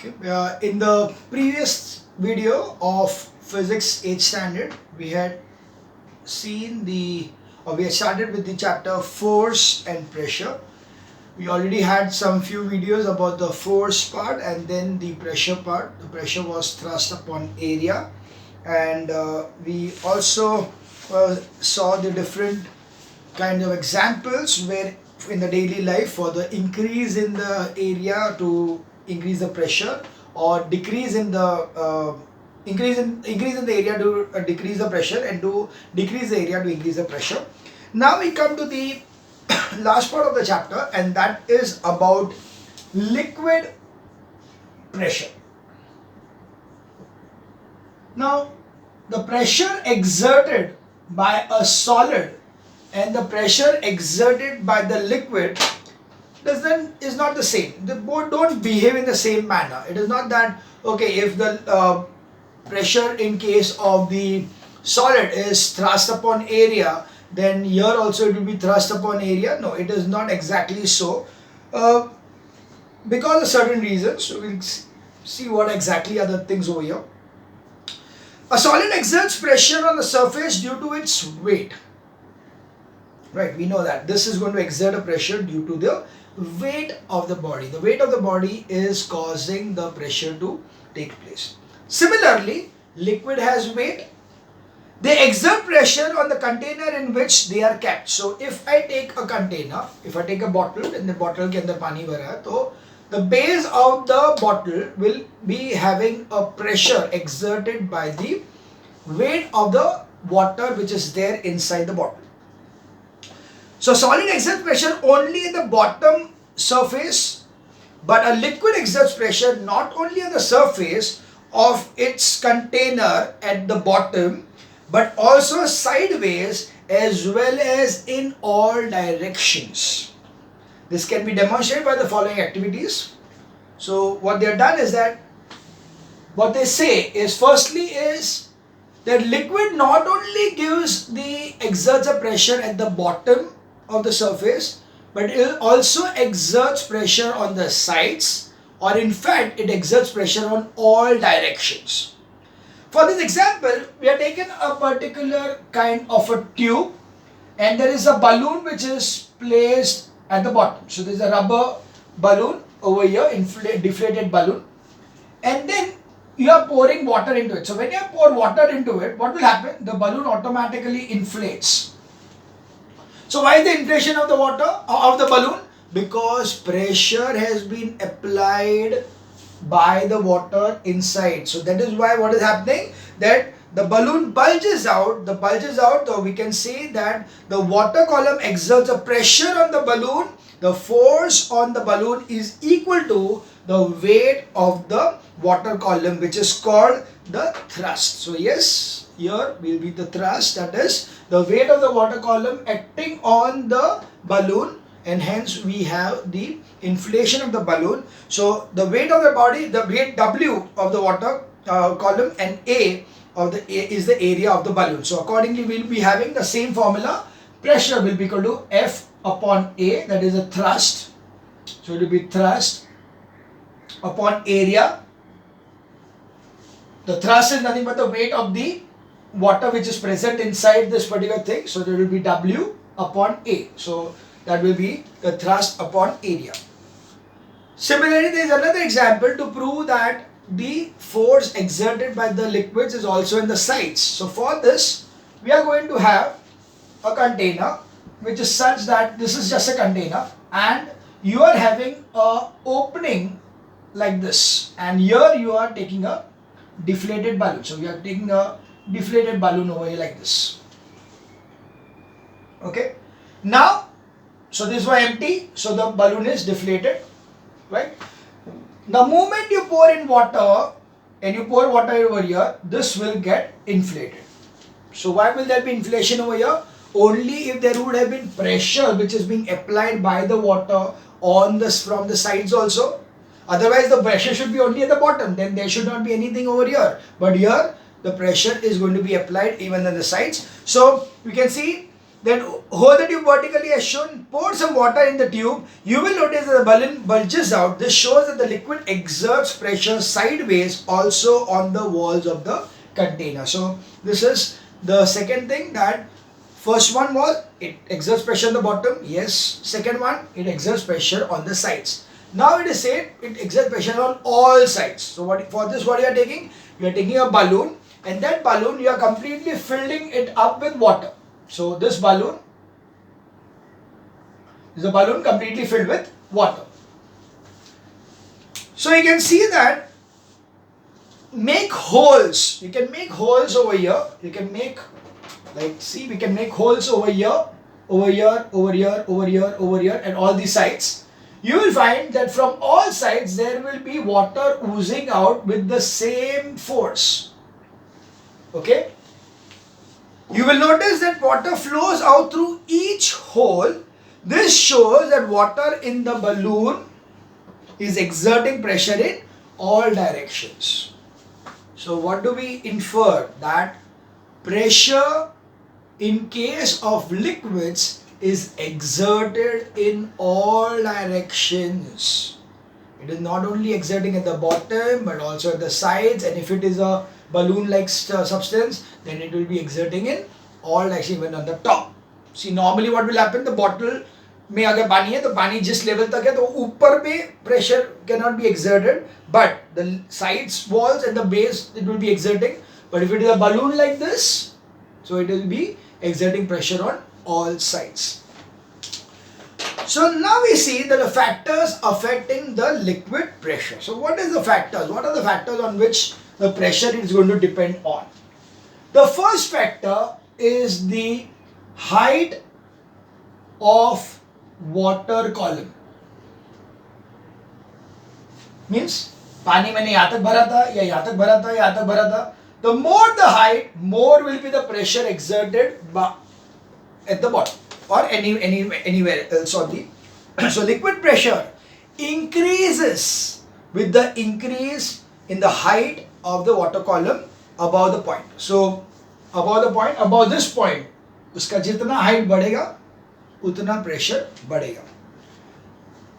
Okay. In the previous video of physics 8th standard, we had seen we had started with the chapter force and pressure. We already had some few videos about the force part and then the pressure part. The pressure was thrust upon area, and we also saw the different kind of examples where in the daily life for the increase in the area to increase the pressure, or decrease in the increase in the area to decrease the pressure, and to decrease the area to increase the pressure. Now we come to the last part of the chapter, and that is about liquid pressure. Now the pressure exerted by a solid and the pressure exerted by the liquid is not the same. They both don't behave in the same manner. It is not that, okay, if the pressure in case of the solid is thrust upon area, then here also it will be thrust upon area. No, it is not exactly so. Because of certain reasons, so we'll see what exactly are the things over here. A solid exerts pressure on the surface due to its weight. Right, we know that this is going to exert a pressure due to the weight of the body. The weight of the body is causing the pressure to take place. Similarly, liquid has weight. They exert pressure on the container in which they are kept. So if I take a container, if I take a bottle and the bottle ke andar pani bhara hai, so the base of the bottle will be having a pressure exerted by the weight of the water which is there inside the bottle. So solid exerts pressure only in the bottom surface, but a liquid exerts pressure not only on the surface of its container at the bottom, but also sideways as well as in all directions. This can be demonstrated by the following activities. So what they have done is that, what they say is, firstly is that liquid not only exerts a pressure at the bottom of the surface, but it also exerts pressure on the sides, or in fact it exerts pressure on all directions. For this example, we have taken a particular kind of a tube, and there is a balloon which is placed at the bottom. So there is a rubber balloon over here, deflated balloon, and then you are pouring water into it. So when you pour water into it, what will happen? The balloon automatically inflates. So why is the inflation of the water, of the balloon? Because pressure has been applied by the water inside. So that is why what is happening, that the balloon bulges out. So we can say that the water column exerts a pressure on the balloon. The force on the balloon is equal to the weight of the water column, which is called the thrust. So yes, here will be the thrust, that is the weight of the water column acting on the balloon, and hence we have the inflation of the balloon. So the weight of the body, the weight W of the water column, and A is the area of the balloon. So accordingly we will be having the same formula. Pressure will be equal to F upon A, that is the thrust. So it will be thrust upon area. The thrust is nothing but the weight of the water which is present inside this particular thing. So there will be W upon A. So that will be the thrust upon area. Similarly, there is another example to prove that the force exerted by the liquids is also in the sides. So for this, we are going to have a container which is such that this is just a container, and you are having a opening like this, and here you are taking a deflated balloon. So we are taking a deflated balloon over here like this. Okay. Now, so this was empty, so the balloon is deflated, right? The moment you pour in water, and you pour water over here, this will get inflated. So why will there be inflation over here? Only if there would have been pressure which is being applied by the water on this from the sides also. Otherwise the pressure should be only at the bottom, then there should not be anything over here. But here the pressure is going to be applied even on the sides. So we can see Then hold the tube vertically as shown, pour some water in the tube. You will notice that the balloon bulges out. This shows that the liquid exerts pressure sideways also on the walls of the container. So this is the second thing, that first one was it exerts pressure on the bottom. Yes. Second one, it exerts pressure on the sides. Now it is said it exerts pressure on all sides. So for this, what you are taking? You are taking a balloon, and that balloon you are completely filling it up with water. So this balloon is a balloon completely filled with water. So you can see that make holes. You can make holes over here. You can make, like, see, we can make holes over here, over here, over here, over here, over here, and all these sides. You will find that from all sides there will be water oozing out with the same force. Okay? You will notice that water flows out through each hole. This shows that water in the balloon is exerting pressure in all directions. So what do we infer? That pressure in case of liquids is exerted in all directions. It is not only exerting at the bottom but also at the sides, and if it is a balloon-like substance, then it will be exerting in all directions, even on the top. See, normally what will happen, the bottle में अगर पानी है तो पानी जिस level तक है तो ऊपर पे pressure cannot be exerted, but the sides, walls and the base it will be exerting. But if it is a balloon like this, so it will be exerting pressure on all sides. So now we see that the factors affecting the liquid pressure. So what is the factors? What are the factors on which the pressure is going to depend on? The first factor is the height of water column. Means पानी मैंने यहाँ तक भरा था या यहाँ तक भरा था, यहाँ तक भरा था. The more the height, more will be the pressure exerted at the bottom or anywhere else on the. So liquid pressure increases with the increase in the height of the water column above the point. So above this point, उसका जितना height बढ़ेगा उतना pressure बढ़ेगा.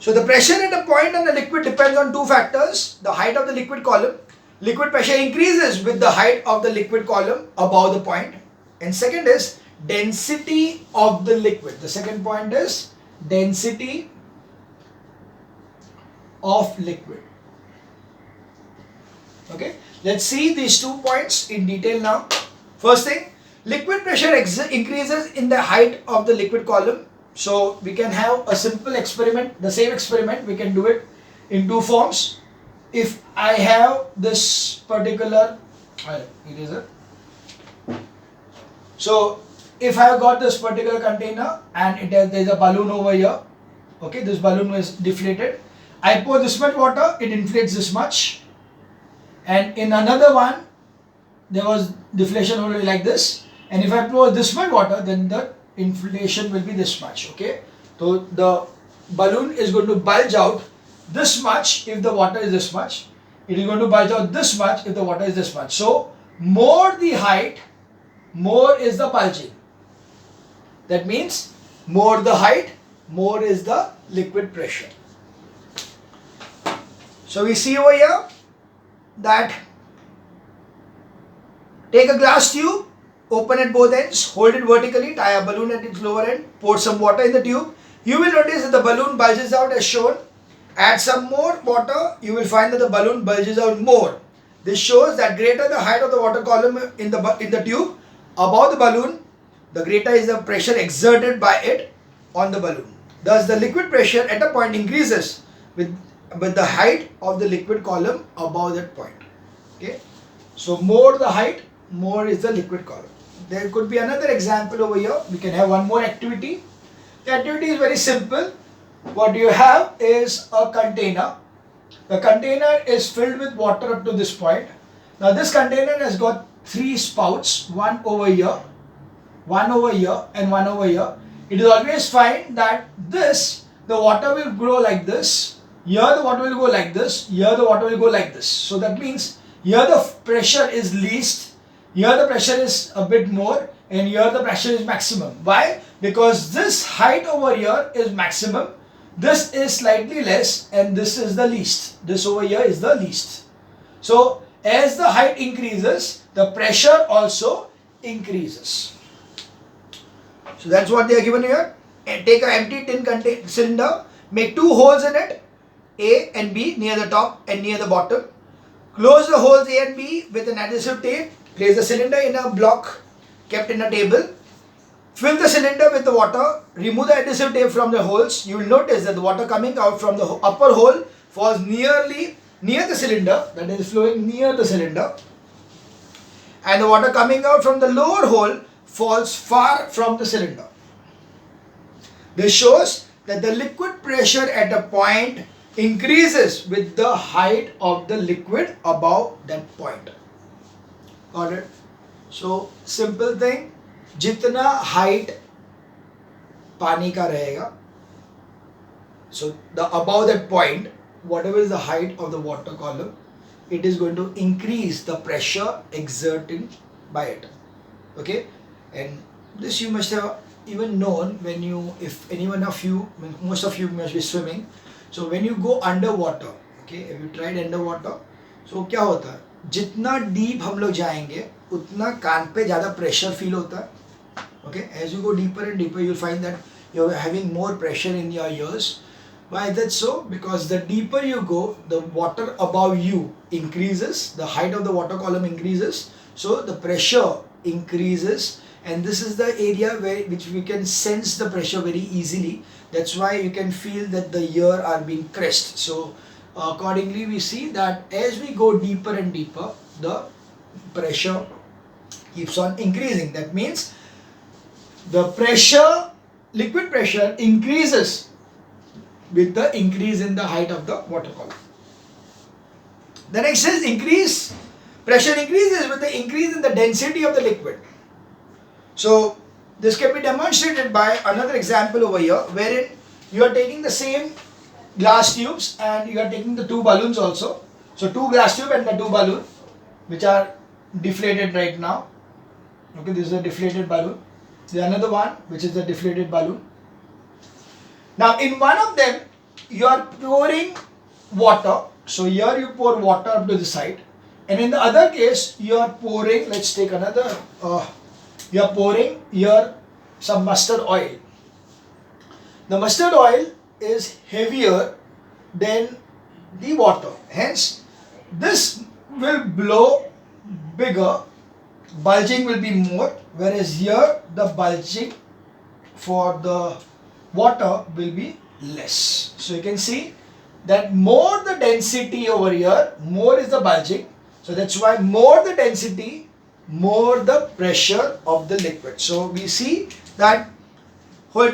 So the pressure at a point on the liquid depends on two factors: the height of the liquid column. Liquid pressure increases with the height of the liquid column above the point. And second is density of the liquid. The second point is density of liquid. Okay, let's see these 2 points in detail now. First thing, liquid pressure increases in the height of the liquid column. So we can have a simple experiment, the same experiment, we can do it in two forms. If I have this particular eraser, so if I have got this particular container and there is a balloon over here, okay, this balloon is deflated. I pour this much water, it inflates this much, and in another one there was deflation only like this, and if I pour this much water, then the inflation will be this much. Okay, so the balloon is going to bulge out this much if the water is this much. It is going to bulge out this much if the water is this much. So more the height, more is the bulging. That means more the height, more is the liquid pressure. So we see over here that take a glass tube, open at both ends, hold it vertically, tie a balloon at its lower end, pour some water in the tube. You will notice that the balloon bulges out as shown. Add some more water, you will find that the balloon bulges out more. This shows that greater the height of the water column in the tube above the balloon, the greater is the pressure exerted by it on the balloon. Thus the liquid pressure at a point increases with the height of the liquid column above that point. Okay, so more the height, more is the liquid column. There could be another example over here. We can have one more activity. The activity is very simple. What you have is a container. The container is filled with water up to this point. Now this container has got 3 spouts, one over here, one over here, and one over here. It is always fine that the water will grow like this. Here the water will go like this. Here the water will go like this. So that means here the pressure is least. Here the pressure is a bit more, and here the pressure is maximum. Why? because this height over here is maximum, this is slightly less, and this is the least. This over here is the least. So as the height increases, the pressure also increases. So that's what they are given here. And take an empty tin cylinder, make two holes in it, A and B, near the top and near the bottom. Close the holes A and B with an adhesive tape. Place the cylinder in a block kept in a table. Fill the cylinder with the water. Remove the adhesive tape from the holes. You will notice that the water coming out from the upper hole falls near the cylinder, that is flowing near the cylinder. And the water coming out from the lower hole falls far from the cylinder. This shows that the liquid pressure at a point increases with the height of the liquid above that point. Got it? So simple thing, जितना height पानी का रहेगा, so the above that point, whatever is the height of the water column, it is going to increase the pressure exerted by it. Okay, and this you must have even known when you, if anyone of you, most of you must be swimming. So when you go underwater, okay, if you tried underwater, so क्या होता है, जितना deep हम लोग जाएंगे उतना कान पे ज़्यादा pressure feel होता है. Okay, as you go deeper and deeper, you'll find that you're having more pressure in your ears. Why is that so? Because the deeper you go, the water above you increases, the height of the water column increases, so the pressure increases, and this is the area which we can sense the pressure very easily. That's why you can feel that the ear are being pressed. So accordingly we see that as we go deeper and deeper, the pressure keeps on increasing. That means the pressure, liquid pressure increases with the increase in the height of the water column. The next is pressure increases with the increase in the density of the liquid. So this can be demonstrated by another example over here, wherein you are taking the same glass tubes and you are taking the two balloons also. So two glass tube and the two balloon which are deflated right now. Okay, this is a deflated balloon. There is another one which is the deflated balloon. Now in one of them you are pouring water. So here you pour water up to the side, and in the other case you are pouring, let's take another, you are pouring here some mustard oil. The mustard oil is heavier than the water, hence this will blow bigger, bulging will be more, whereas here the bulging for the water will be less. So you can see that more the density over here, more is the bulging. So that's why more the density, more the pressure of the liquid. So we see that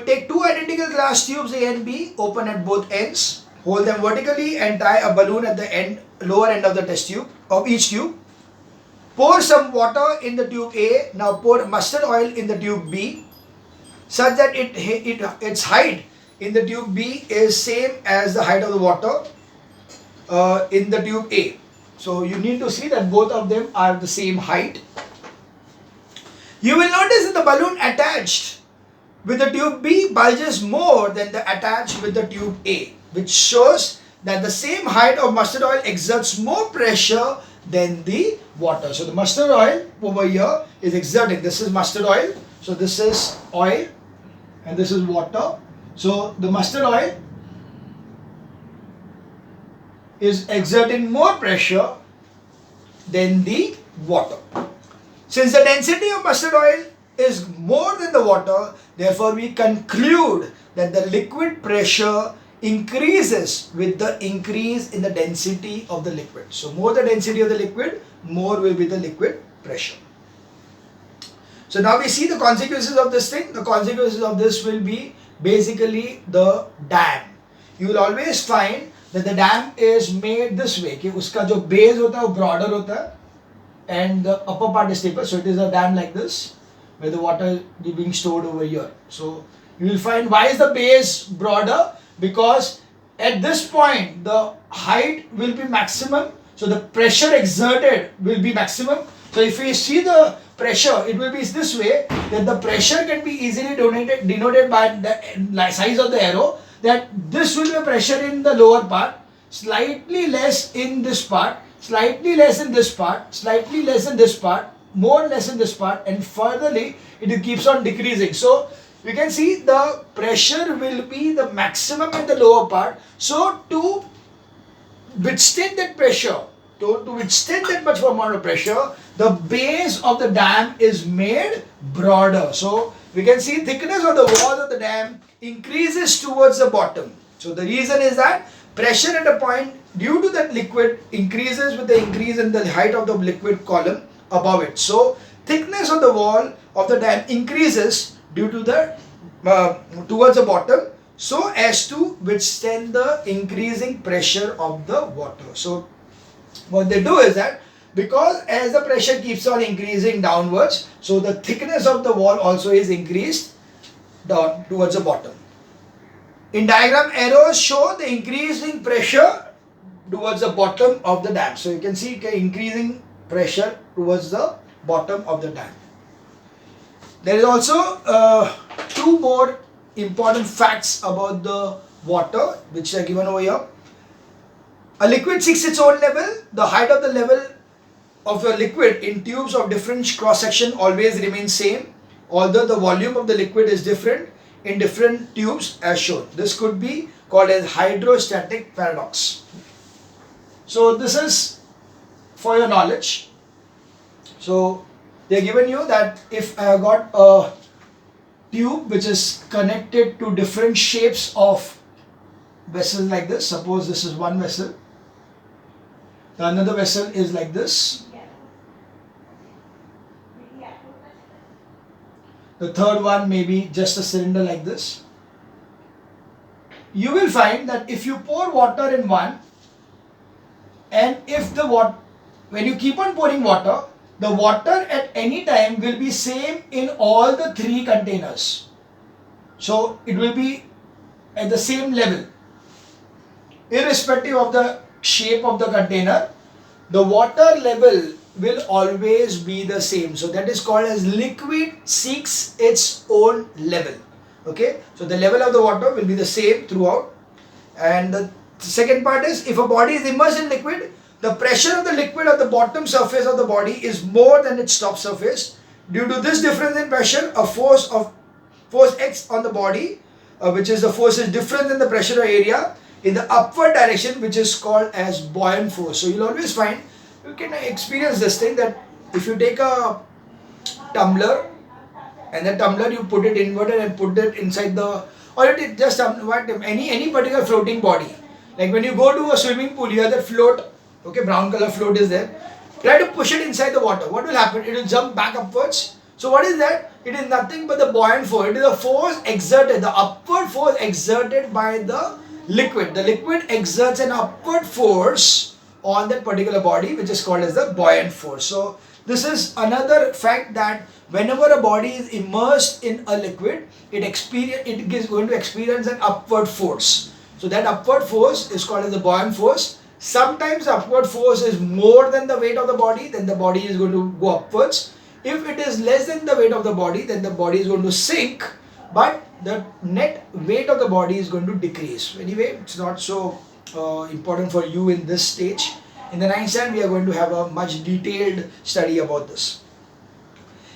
take two identical glass tubes A and B, open at both ends, hold them vertically and tie a balloon at the end, lower end of the test tube, of each tube. Pour some water in the tube A, now pour mustard oil in the tube B, such that its height in the tube B is same as the height of the water in the tube A. So you need to see that both of them are the same height. You will notice that the balloon attached with the tube B bulges more than the attached with the tube A, which shows that the same height of mustard oil exerts more pressure than the water. So the mustard oil over here is exerting. This is mustard oil. So this is oil and this is water. So the mustard oil is exerting more pressure than the water. Since the density of mustard oil is more than the water, therefore we conclude that the liquid pressure increases with the increase in the density of the liquid. So more the density of the liquid, more will be the liquid pressure. So now we see the consequences of this thing. The consequences of this will be basically the dam. You will always find that the dam is made this way, कि उसका जो base होता है वो broader होता है and the upper part is steeper. So it is a dam like this where the water is being stored over here. So you will find, why is the base broader? Because at this point the height will be maximum, so the pressure exerted will be maximum. So if we see the pressure, it will be this way, that the pressure can be easily denoted by the size of the arrow, that this will be a pressure in the lower part, slightly less in this part, slightly less in this part, slightly less in this part, more less in this part, and furtherly it keeps on decreasing. So you can see the pressure will be the maximum in the lower part. So to withstand that pressure, to withstand that much amount of pressure, the base of the dam is made broader. So we can see thickness of the wall of the dam increases towards the bottom. So the reason is that pressure at a point due to that liquid increases with the increase in the height of the liquid column above it. So thickness of the wall of the dam increases due to the towards the bottom, so as to withstand the increasing pressure of the water. So what they do is that, because as the pressure keeps on increasing downwards, so the thickness of the wall also is increased down towards the bottom. In diagram, arrows show the increasing pressure towards the bottom of the dam. So you can see increasing pressure towards the bottom of the dam. There is also two more important facts about the water which are given over here. A liquid seeks its own level. The height of the level of a liquid in tubes of different cross section always remains same, although the volume of the liquid is different in different tubes as shown. This could be called as hydrostatic paradox. So this is for your knowledge. So they are given you that if I have got a tube which is connected to different shapes of vessels like this, suppose this is one vessel, another vessel is like this, the third one may be just a cylinder like this. You will find that if you pour water in one, and if the water, when you keep on pouring water, the water at any time will be same in all the three containers. So it will be at the same level. Irrespective of the shape of the container, the water level will always be the same. So that is called as liquid seeks its own level. Okay, so the level of the water will be the same throughout. And the second part is, if a body is immersed in liquid, the pressure of the liquid at the bottom surface of the body is more than its top surface. Due to this difference in pressure, a force X on the body, which is the force is different than the pressure area in the upward direction, which is called as buoyant force. So you'll always find, you can experience this thing, that if you take a tumbler and the tumbler you put it inverted and put it inside the, or it just any particular floating body, like when you go to a swimming pool, you have that float, okay, brown color float is there, try to push it inside the water. What will happen? It will jump back upwards. So what is that? It is nothing but the buoyant force. It is a force exerted, the upward force exerted by the liquid. The liquid exerts an upward force on that particular body, which is called as the buoyant force. So this is another fact, that whenever a body is immersed in a liquid, it is going to experience an upward force. So that upward force is called as the buoyant force. Sometimes the upward force is more than the weight of the body, then the body is going to go upwards. If it is less than the weight of the body, then the body is going to sink, but the net weight of the body is going to decrease. Anyway, it's not so important for you in this stage. In the 9th standard, we are going to have a much detailed study about this.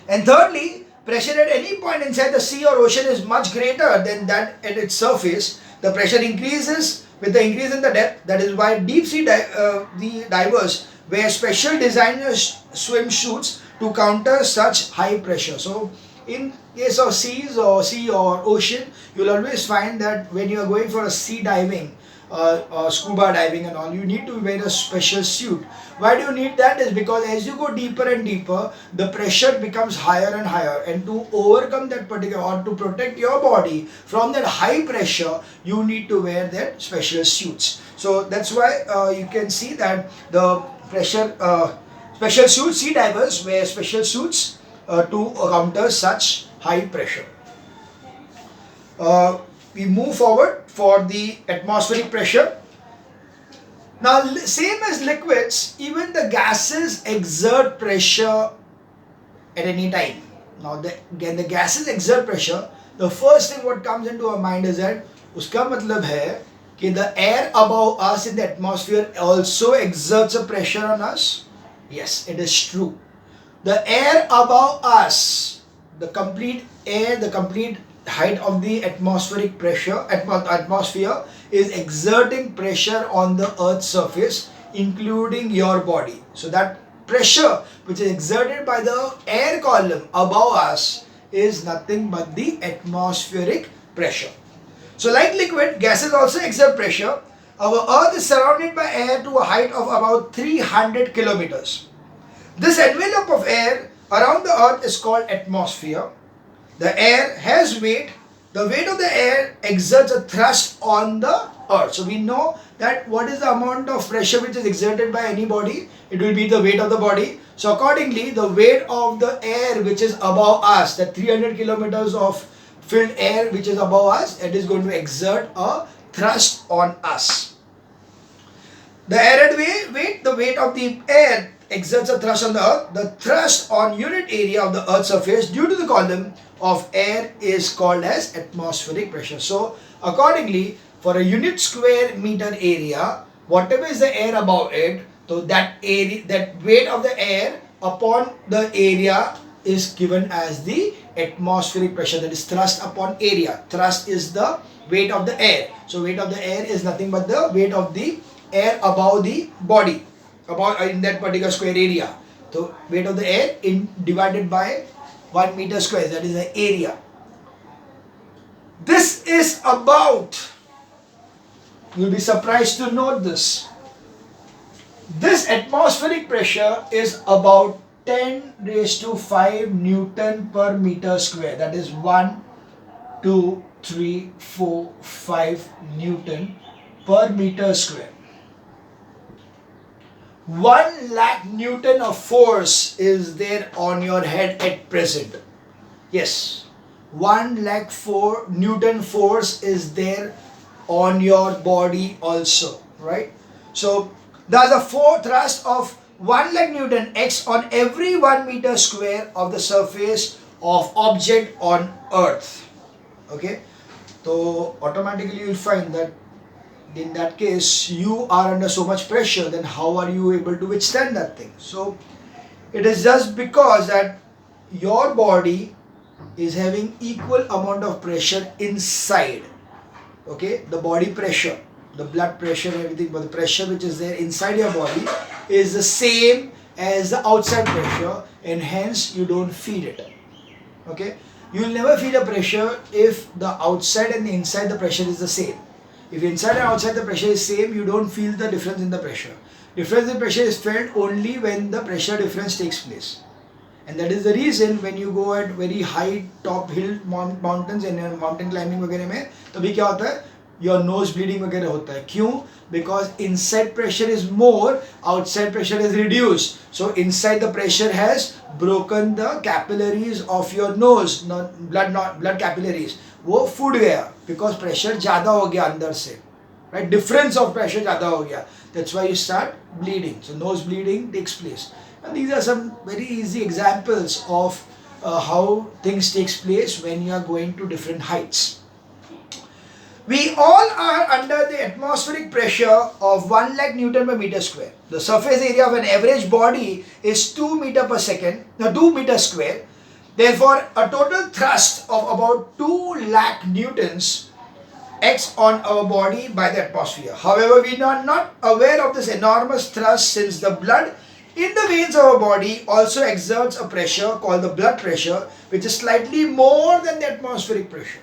And thirdly, pressure at any point inside the sea or ocean is much greater than that at its surface. The pressure increases with the increase in the depth. That is why deep sea divers wear special designer swimsuits to counter such high pressure. So in case of sea or ocean, you will always find that when you are going for a sea diving, scuba diving and all, you need to wear a special suit. Why do you need that? Is because as you go deeper and deeper, the pressure becomes higher and higher, and to overcome that particular, or to protect your body from that high pressure, you need to wear that special suits. So that's why you can see that the pressure special suits, sea divers wear special suits to counter such high pressure. We move forward for the atmospheric pressure. Now, same as liquids, even the gases exert pressure at any time. Now again the gases exert pressure. The first thing what comes into our mind is that उसका मतलब है कि the air above us in the atmosphere also exerts a pressure on us. Yes, it is true. The air above us, the complete air, the complete height of the atmospheric pressure, atmosphere is exerting pressure on the Earth's surface, including your body. So that pressure which is exerted by the air column above us is nothing but the atmospheric pressure. So like liquid, gases also exert pressure. Our Earth is surrounded by air to a height of about 300 kilometers. This envelope of air around the Earth is called atmosphere. The air has weight. The weight of the air exerts a thrust on the Earth. So we know that what is the amount of pressure which is exerted by any body? It will be the weight of the body. So accordingly, the weight of the air which is above us, the 300 kilometers of filled air which is above us, it is going to exert a thrust on us. The added weight, the weight of the air exerts a thrust on the Earth. The thrust on unit area of the Earth's surface due to the column of air is called as atmospheric pressure. So accordingly, for a unit square meter area, whatever is the air above it, so that area, that weight of the air upon the area is given as the atmospheric pressure, that is thrust upon area. Thrust is the weight of the air. So weight of the air is nothing but the weight of the air above the body, about in that particular square area. So weight of the air divided by 1 meter square, that is the area. This is about, you'll be surprised to note this. This atmospheric pressure is about 10 raised to 5 Newton per meter square. That is 1, 2, 3, 4, 5 Newton per meter square. 1 lakh Newton of force is there on your head at present. Yes, 1 lakh Newton force is there on your body also, right? So there's a thrust of 1 lakh Newton X on every 1 meter square of the surface of object on Earth. Okay, so automatically you'll find that in that case you are under so much pressure, then how are you able to withstand that thing? So it is just because that your body is having equal amount of pressure inside. Okay, the body pressure, the blood pressure and everything, but the pressure which is there inside your body is the same as the outside pressure, and hence you don't feel it. Okay, you will never feel a pressure if the outside and the inside the pressure is the same. If inside and outside the pressure is same, you don't feel the difference in the pressure. Difference in pressure is felt only when the pressure difference takes place. And that is the reason when you go at very high top hill mountains and mountain climbing वगैरह में तभी क्या होता है, your nose bleeding वगैरह होता है. क्यों? Because inside pressure is more, outside pressure is reduced. So inside the pressure has broken the capillaries of your nose, not blood capillaries. वो फूट गया because pressure ज़्यादा हो गया अंदर से, right? Difference of pressure ज़्यादा हो गया. That's why you start bleeding. So nose bleeding takes place. And these are some very easy examples of how things takes place when you are going to different heights. We all are under the atmospheric pressure of 1 lakh Newton per meter square. The surface area of an average body is 2 meter per second, 2 meters square. Therefore, a total thrust of about 2 lakh newtons acts on our body by the atmosphere. However, we are not aware of this enormous thrust since the blood in the veins of our body also exerts a pressure called the blood pressure, which is slightly more than the atmospheric pressure.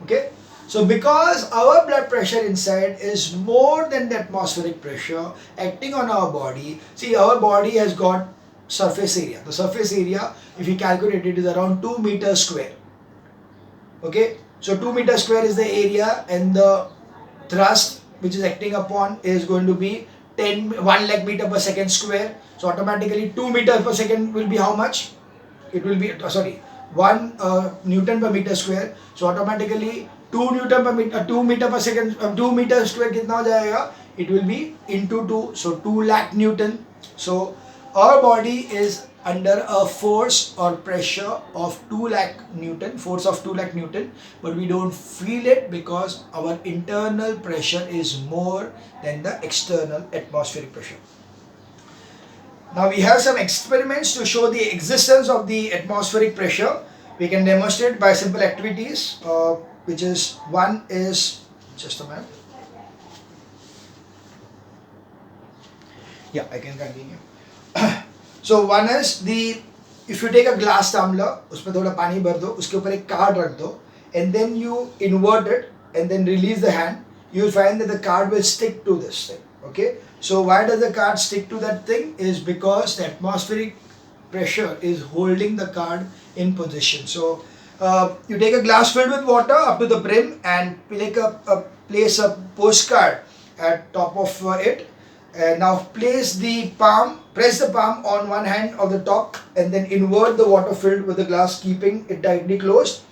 Okay? So because our blood pressure inside is more than the atmospheric pressure acting on our body, see, our body has got surface area. The surface area, if you calculate it, is around 2 meters square. Okay? So 2 meters square is the area, and the thrust which is acting upon is going to be 1 lakh meter per second square. So automatically 2 meters per second will be how much? It will be 1 Newton per meter square. So automatically 2 meter per second, 2 meters square कितना हो जाएगा? It will be into 2, so 2 lakh Newton. So our body is under a force or pressure of 2 lakh Newton, force of 2 lakh Newton, but we don't feel it because our internal pressure is more than the external atmospheric pressure. Now we have some experiments to show the existence of the atmospheric pressure. We can demonstrate by simple activities, which is one is, just a minute. Yeah, I can continue. So one is if you take a glass tumbler, उसमें थोड़ा पानी भर दो, उसके ऊपर एक card रख दो, and then you invert it and then release the hand, you will find that the card will stick to this thing. Okay. So why does the card stick to that thing? Is because the atmospheric pressure is holding the card in position. So you take a glass filled with water up to the brim and place a postcard at top of it. Now press the palm on one hand of the top and then invert the water filled with the glass, keeping it tightly closed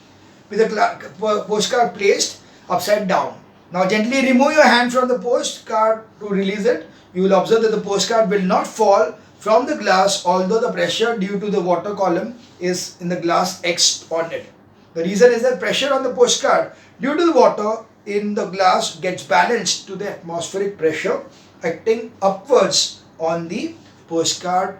with the postcard placed upside down. Now gently remove your hand from the postcard to release it. You will observe that the postcard will not fall from the glass, although the pressure due to the water column is in the glass X on it. The reason is that pressure on the postcard due to the water in the glass gets balanced to the atmospheric pressure acting upwards on the postcard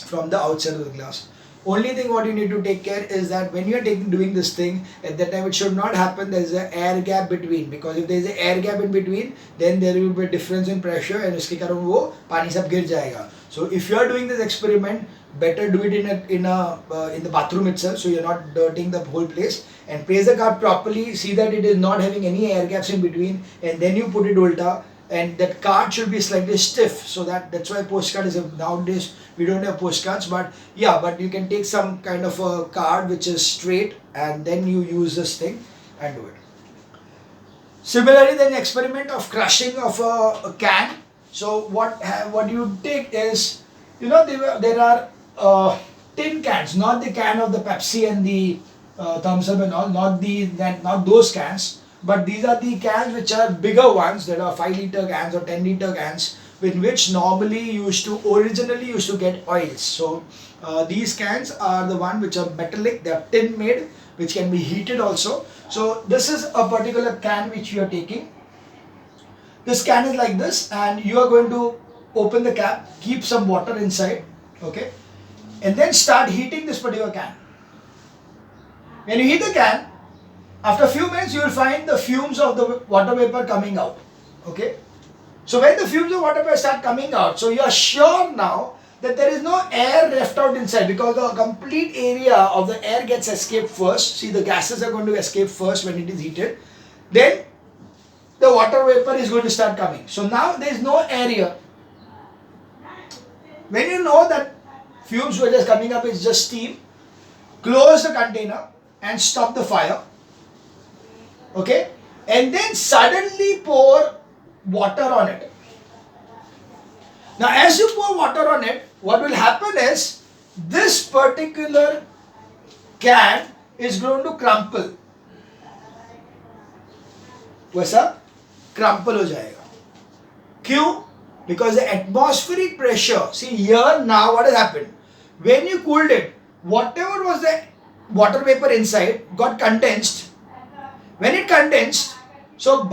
from the outside of the glass. Only thing what you need to take care is that when you are doing this thing, at that time it should not happen there is an air gap between, because if there is an air gap in between, then there will be a difference in pressure and उसके कारण वो पानी सब गिर जाएगा. So if you are doing this experiment, better do it in the bathroom itself, so you are not dirtying the whole place, and place the card properly, see that it is not having any air gaps in between, and then you put it ulta. And that card should be slightly stiff, so that's why postcard is, nowadays we don't have postcards, but yeah, but you can take some kind of a card which is straight and then you use this thing and do it. Similarly, the experiment of crushing of a can. So what you take is, there are tin cans, not the can of the Pepsi and the Thumbs Up and all, not those cans. But these are the cans which are bigger ones, that are 5 liter cans or 10 liter cans, with which normally originally used to get oils. So these cans are the one which are metallic, they are tin made, which can be heated also. So this is a particular can which you are taking. This can is like this, and you are going to open the cap, keep some water inside, okay, and then start heating this particular can. When you heat the can, after a few minutes, you will find the fumes of the water vapor coming out. Okay. So when the fumes of water vapor start coming out, so you are sure now that there is no air left out inside, because the complete area of the air gets escaped first. See, the gases are going to escape first when it is heated. Then the water vapor is going to start coming. So now there is no air here. When you know that fumes were just coming up, it's just steam, close the container and stop the fire. Okay, and then suddenly pour water on it. Now as you pour water on it, what will happen is this particular can is going to crumple. वैसा crumple हो जाएगा. क्यों? Because the atmospheric pressure, see here now what has happened, when you cooled it, whatever was the water vapor inside got condensed. When it condensed, so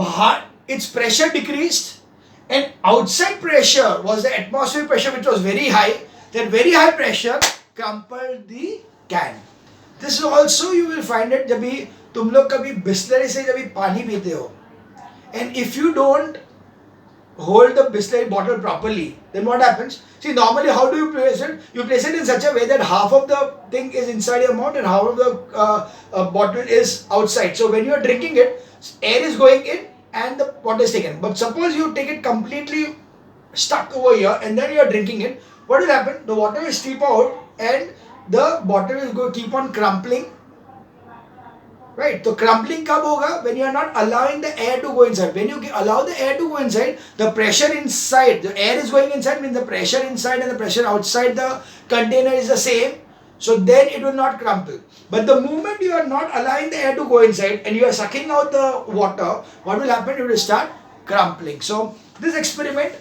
its pressure decreased, and outside pressure was the atmospheric pressure, which was very high. That very high pressure crumpled the can. This is also you will find it जब भी तुम लोग कभी बिस्लरी से जब भी पानी पीते हो, and if you don't hold the Bisleri bottle properly, then what happens? See, normally how do you place it? You place it in such a way that half of the thing is inside your mouth and half of the bottle is outside. So when you are drinking it, air is going in and the water is taken. But suppose you take it completely stuck over here and then you are drinking it, what will happen? The water will seep out and the bottle will keep on crumpling. Right, so crumpling कब होगा? When you are not allowing the air to go inside. When you allow the air to go inside, the pressure inside, the air is going inside, means the pressure inside and the pressure outside the container is the same. So then it will not crumple. But the moment you are not allowing the air to go inside and you are sucking out the water, what will happen? It will start crumpling. So this experiment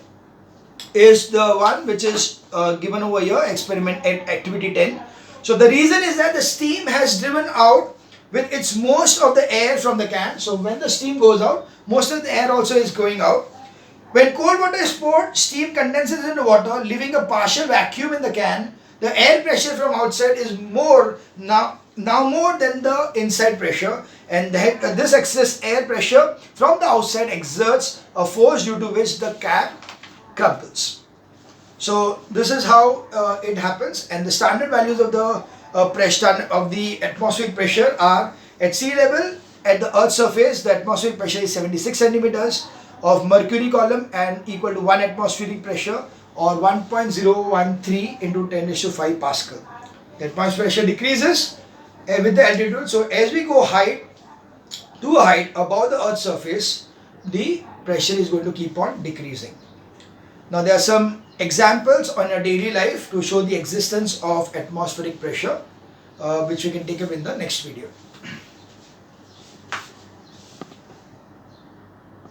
is the one which is given over here, experiment activity 10. So the reason is that the steam has driven out with its most of the air from the can. So when the steam goes out, most of the air also is going out. When cold water is poured, steam condenses into water, leaving a partial vacuum in the can. The air pressure from outside is more now more than the inside pressure, and this excess air pressure from the outside exerts a force due to which the can crumples. So this is how it happens, and the standard values of the pressure of the atmospheric pressure are: at sea level, at the Earth's surface, the atmospheric pressure is 76 centimeters of mercury column and equal to 1 atmospheric pressure, or 1.013 into 10 to 5 Pascal. The atmospheric pressure decreases with the altitude. So as we go to a height above the Earth's surface, the pressure is going to keep on decreasing. Now there are some examples on your daily life to show the existence of atmospheric pressure, which we can take up in the next video.